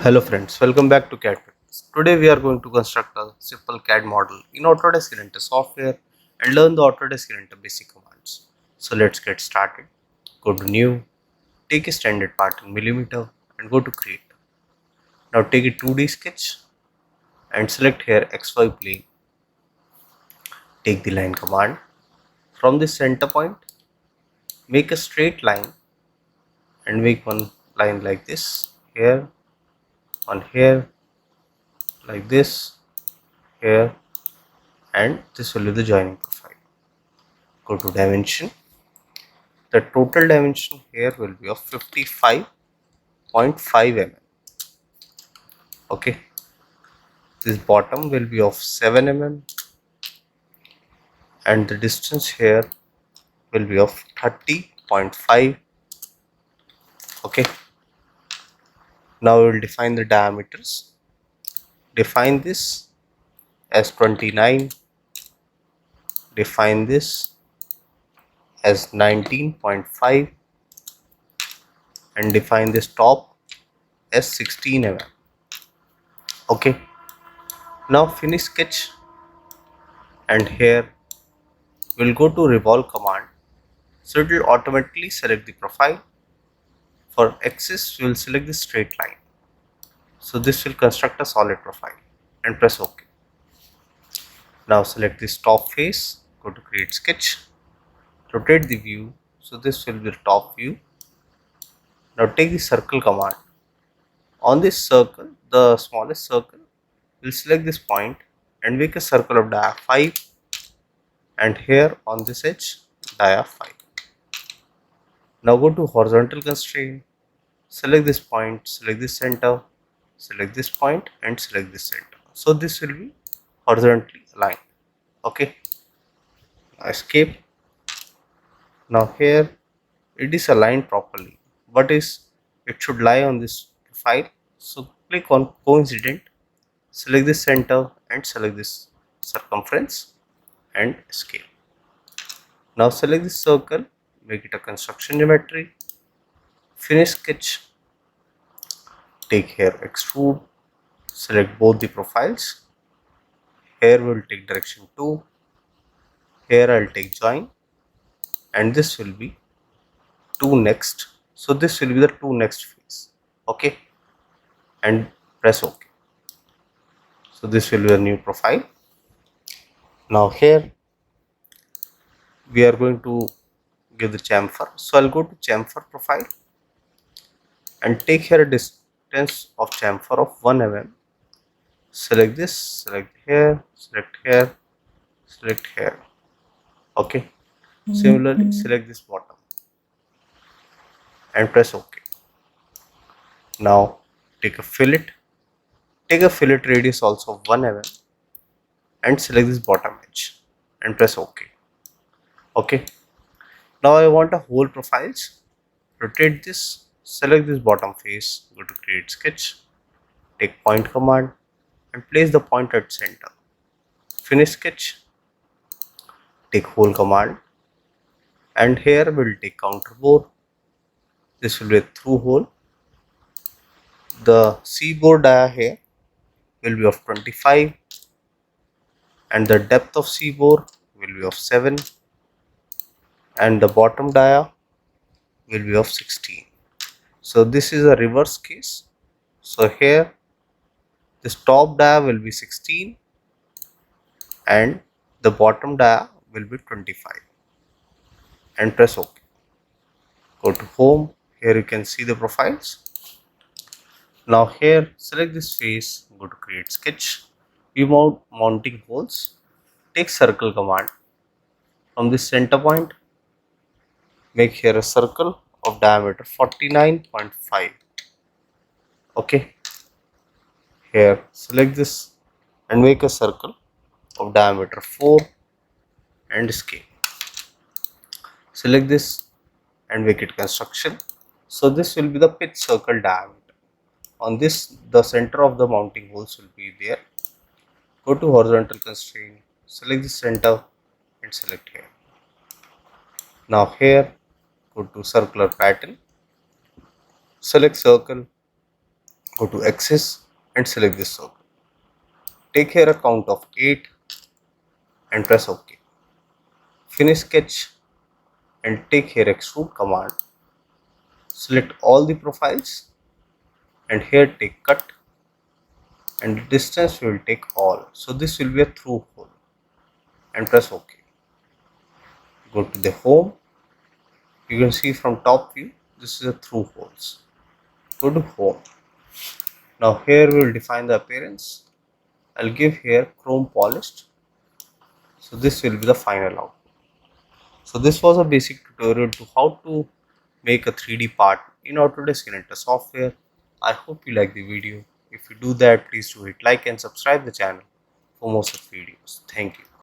Hello friends, welcome back to CAD Practice. Today we are going to construct a simple CAD model in Autodesk Inventor software and learn the Autodesk Inventor basic commands. So let's get started. Go to New, take a standard part in millimeter and go to Create. Now take a 2D sketch and select here XY plane. Take the line command. From the center point, make a straight line and make one line like this, here, one here, like this, here, and this will be the joining profile. Go to dimension. The total dimension here will be of 55.5 mm. Okay, this bottom will be of 7 mm and the distance here will be of 30.5. Okay, now we will define the diameters. Define this as 29, define this as 19.5 and define this top as 16 mm. Okay, now finish sketch and here we'll go to revolve command, so it will automatically select the profile. For axis we will select the straight line, so this will construct a solid profile and press OK. Now select this top face, go to create sketch, rotate the view, so this will be the top view. Now take the circle command. On this circle, the smallest circle, we'll select this point and make a circle of dia 5 and here on this edge dia 5. Now go to horizontal constraint, select this point, select this center, select this point and select this center. So this will be horizontally aligned. Okay, now escape. Now here it is aligned properly, but it should lie on this profile. So click on coincident, select this center and select this circumference and escape. Now select this circle, make it a construction geometry, finish sketch, take here extrude, select both the profiles. Here we will take direction 2, here I will take join and this will be 2 next. So this will be the 2 next phase. Okay, and press OK. So this will be a new profile. Now here we are going to give the chamfer. So I'll go to chamfer profile and take here a distance of chamfer of 1 mm. Select this, select here, select here, select here. Okay, similarly select this bottom and press OK. Now take a fillet radius also of 1 mm and select this bottom edge and press OK. Okay, now I want a whole profiles. Rotate this, select this bottom face, go to create sketch, take point command and place the point at center. Finish sketch, take whole command and here we'll take counter bore. This will be a through hole. The C bore dia here will be of 25 and the depth of C bore will be of 7 and the bottom dia will be of 16. So this is a reverse case. So here this top dia will be 16 and the bottom dia will be 25 and press OK. Go to home, here you can see the profiles. Now here select this face, go to create sketch, view mounting holes, take circle command. From this center point, make here a circle of diameter 49.5. Okay, here select this and make a circle of diameter 4 and escape. Select this and make it construction. So this will be the pitch circle diameter. On this, the center of the mounting holes will be there. Go to horizontal constraint, select the center and select here. Now here go to circular pattern, select circle, Go to Axis and select this circle. Take here a count of 8 and press OK. Finish sketch and take here extrude command. Select all the profiles and here take cut and the distance we will take all. So this will be a through hole and press OK. Go to the home. You can see from top view this is a through holes. Go to home. Now here we will define the appearance. I'll give here chrome polished. So this will be the final output. So this was a basic tutorial to how to make a 3D part in Autodesk Inventor software. I hope you like the video. If you do that, please do hit like and subscribe the channel for more such videos. Thank you.